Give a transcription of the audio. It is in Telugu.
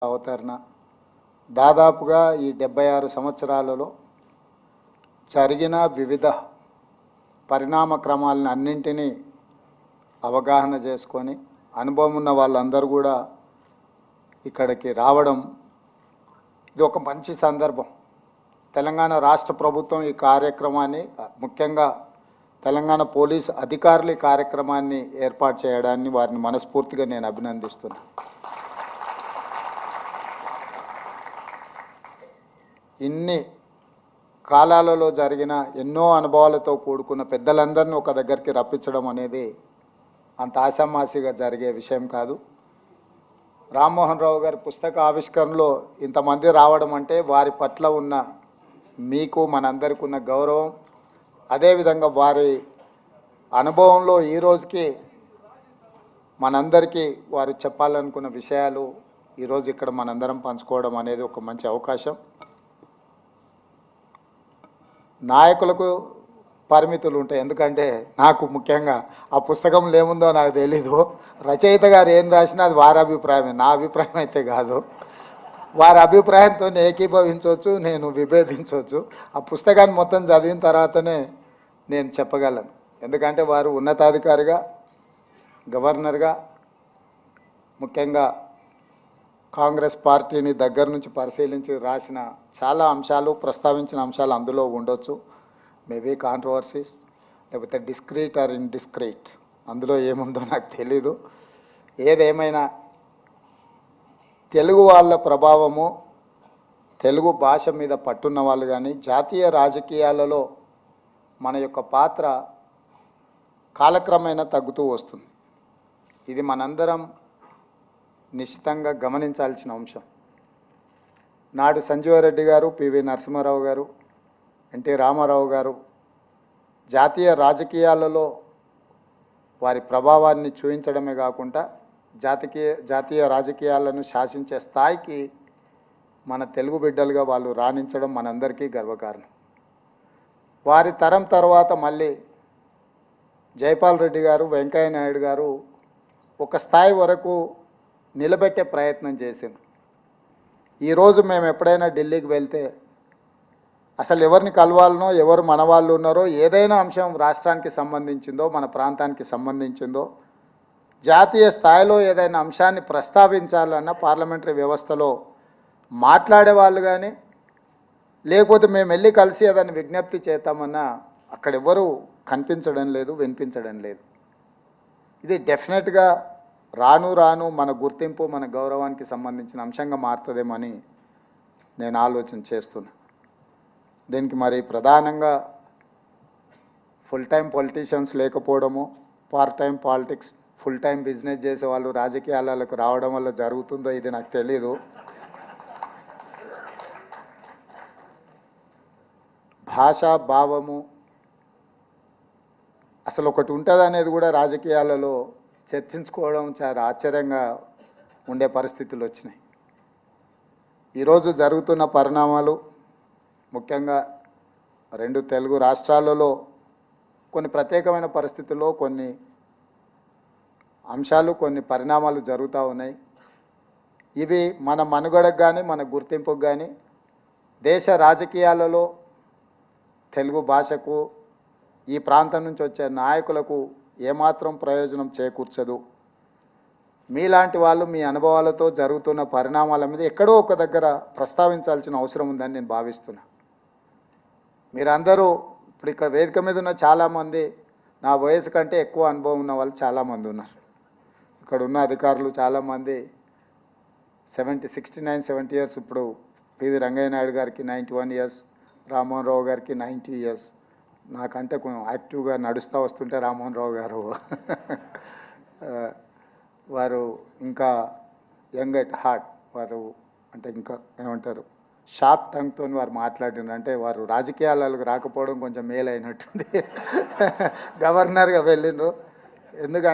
అవతరణ దాదాపుగా ఈ 76 సంవత్సరాలలో జరిగిన వివిధ పరిణామ క్రమాలను అన్నింటినీ అవగాహన చేసుకొని అనుభవం ఉన్న వాళ్ళందరూ కూడా ఇక్కడికి రావడం ఇది ఒక మంచి సందర్భం. తెలంగాణ రాష్ట్ర ప్రభుత్వం ఈ కార్యక్రమాన్ని, ముఖ్యంగా తెలంగాణ పోలీస్ అధికారులు ఈ కార్యక్రమాన్ని ఏర్పాటు చేయడాన్ని వారిని మనస్ఫూర్తిగా నేను అభినందిస్తున్నాను. ఇన్ని కాలాలలో జరిగిన ఎన్నో అనుభవాలతో కూడుకున్న పెద్దలందరినీ ఒక దగ్గరికి రప్పించడం అనేది అంత ఆషామాషిగా జరిగే విషయం కాదు. రామ్మోహన్ రావు గారి పుస్తక ఆవిష్కరణలో ఇంతమంది రావడం అంటే వారి పట్ల ఉన్న మీకు మనందరికీ ఉన్న గౌరవం, అదేవిధంగా వారి అనుభవంలో ఈ రోజుకి మనందరికీ వారు చెప్పాలనుకున్న విషయాలు ఈరోజు ఇక్కడ మనందరం పంచుకోవడం అనేది ఒక మంచి అవకాశం. నాయకులకు పరిమితులు ఉంటాయి, ఎందుకంటే నాకు ముఖ్యంగా ఆ పుస్తకంలో ఏముందో నాకు తెలీదు. రచయిత గారు ఏం రాసినా అది వారి అభిప్రాయమే, నా అభిప్రాయం అయితే కాదు. వారి అభిప్రాయంతో ఏకీభవించవచ్చు, నేను విభేదించవచ్చు. ఆ పుస్తకాన్ని మొత్తం చదివిన తర్వాతనే నేను చెప్పగలను. ఎందుకంటే వారు ఉన్నతాధికారిగా, గవర్నర్గా, ముఖ్యంగా కాంగ్రెస్ పార్టీని దగ్గర నుంచి పరిశీలించి రాసిన చాలా అంశాలు, ప్రస్తావించిన అంశాలు అందులో ఉండొచ్చు. మేబీ కాంట్రవర్సీస్, లేకపోతే డిస్క్రీట్ ఆర్ ఇండిస్క్రీట్, అందులో ఏముందో నాకు తెలీదు. ఏదేమైనా తెలుగు వాళ్ళ ప్రభావము, తెలుగు భాష మీద పట్టున్న వాళ్ళు కానీ, జాతీయ రాజకీయాలలో మన యొక్క పాత్ర కాలక్రమేణా తగ్గుతూ వస్తుంది. ఇది మనందరం నిశ్చితంగా గమనించాల్సిన అంశం. నాడు సంజీవరెడ్డి గారు, పివి నరసింహారావు గారు, ఎన్టీ రామారావు గారు జాతీయ రాజకీయాలలో వారి ప్రభావాన్ని చూపించడమే కాకుండా జాతీయ రాజకీయాలను శాసించే స్థాయికి మన తెలుగు బిడ్డలుగా వాళ్ళు రాణించడం మనందరికీ గర్వకారణం. వారి తరం తర్వాత మళ్ళీ జైపాల్ రెడ్డి గారు, వెంకయ్య నాయుడు గారు ఒక స్థాయి వరకు నిలబెట్టే ప్రయత్నం చేసింది. ఈరోజు మేము ఎప్పుడైనా ఢిల్లీకి వెళ్తే అసలు ఎవరిని కలవాలనో, ఎవరు మన వాళ్ళు ఉన్నారో, ఏదైనా అంశం రాష్ట్రానికి సంబంధించిందో, మన ప్రాంతానికి సంబంధించిందో, జాతీయ స్థాయిలో ఏదైనా అంశాన్ని ప్రస్తావించాలన్నా పార్లమెంటరీ వ్యవస్థలో మాట్లాడే వాళ్ళు కానీ, లేకపోతే మేము వెళ్ళి కలిసి ఏదైనా విజ్ఞప్తి చేద్దామన్నా అక్కడ ఎవరు కనిపించడం లేదు, వినిపించడం లేదు. ఇది డెఫినెట్గా రాను రాను మన గుర్తింపు, మన గౌరవానికి సంబంధించిన అంశంగా మారుతుందేమని నేను ఆలోచన చేస్తున్నా. దీనికి మరి ప్రధానంగా ఫుల్ టైం పొలిటీషియన్స్ లేకపోవడము, part time politics, full time business చేసే వాళ్ళు రాజకీయాలకు రావడం వల్ల జరుగుతుందో ఇది నాకు తెలీదు. భాషా భావము అసలు ఒకటి ఉంటుంది అనేది కూడా రాజకీయాలలో చర్చించుకోవడం చాలా ఆశ్చర్యంగా ఉండే పరిస్థితులు వచ్చినాయి. ఈరోజు జరుగుతున్న పరిణామాలు, ముఖ్యంగా రెండు తెలుగు రాష్ట్రాలలో కొన్ని ప్రత్యేకమైన పరిస్థితుల్లో కొన్ని అంశాలు, కొన్ని పరిణామాలు జరుగుతూ ఉన్నాయి. ఇవి మన మనుగడకు కానీ, మన గుర్తింపుకు కానీ, దేశ రాజకీయాలలో తెలుగు భాషకు, ఈ ప్రాంతం నుంచి వచ్చే నాయకులకు ఏమాత్రం ప్రయోజనం చేకూర్చదు. మీలాంటి వాళ్ళు మీ అనుభవాలతో జరుగుతున్న పరిణామాల మీద ఎక్కడో ఒక దగ్గర ప్రస్తావించాల్సిన అవసరం ఉందని నేను భావిస్తున్నా. మీరందరూ ఇప్పుడు ఇక్కడ వేదిక మీద ఉన్న చాలామంది నా వయసు కంటే ఎక్కువ అనుభవం ఉన్న వాళ్ళు చాలామంది ఉన్నారు. ఇక్కడ ఉన్న అధికారులు చాలామంది 69, 70 ఇయర్స్. ఇప్పుడు పివి రంగయ్య నాయుడు గారికి 91 ఇయర్స్, రామ్మోహన్ రావు గారికి 90 ఇయర్స్. నాకంటే కొంచెం యాక్టివ్గా నడుస్తూ వస్తుంటే రామ్మోహన్ రావు గారు వారు ఇంకా యంగ్ ఎట్ హార్ట్, వారు అంటే ఇంకా ఏమంటారు, షార్ప్ టంగ్తో వారు మాట్లాడినారు. అంటే వారు రాజకీయాలకు రాకపోవడం కొంచెం మేలైనట్టుంది. గవర్నర్గా వెళ్ళిండ్రు. ఎందుకంటే